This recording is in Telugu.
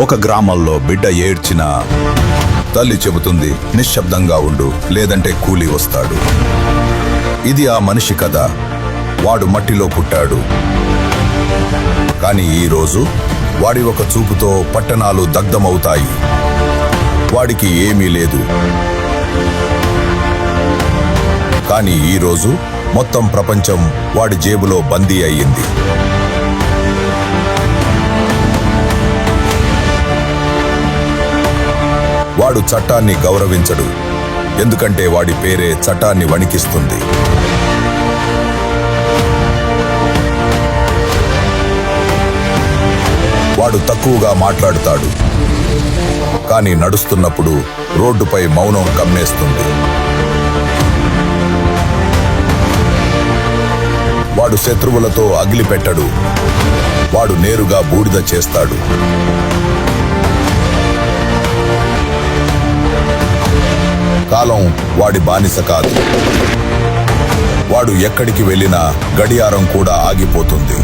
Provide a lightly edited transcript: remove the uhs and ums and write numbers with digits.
ఒక గ్రామంలో బిడ్డ ఏడ్చినా తల్లి చెబుతుంది, నిశ్శబ్దంగా ఉండు, లేదంటే కూలి వస్తాడు. ఇది ఆ మనిషి కథ. వాడు మట్టిలో పుట్టాడు, కానీ ఈరోజు వాడి ఒక చూపుతో పట్టణాలు దగ్ధమవుతాయి. వాడికి ఏమీ లేదు, కానీ ఈరోజు మొత్తం ప్రపంచం వాడి జేబులో బందీ అయ్యింది. వాడు చట్టాన్ని గౌరవించడు, ఎందుకంటే వాడి పేరే చట్టాన్ని వణికిస్తుంది. వాడు తక్కువగా మాట్లాడుతాడు, కానీ నడుస్తున్నప్పుడు రోడ్డుపై మౌనం కమ్మేస్తుంది. వాడు శత్రువులతో అగిలిపెట్టడు, వాడు నేరుగా బూడిద చేస్తాడు. కాలం వాడి బానిస కాదు. వాడు ఎక్కడికి వెళ్ళినా గడియారం కూడా ఆగిపోతుంది.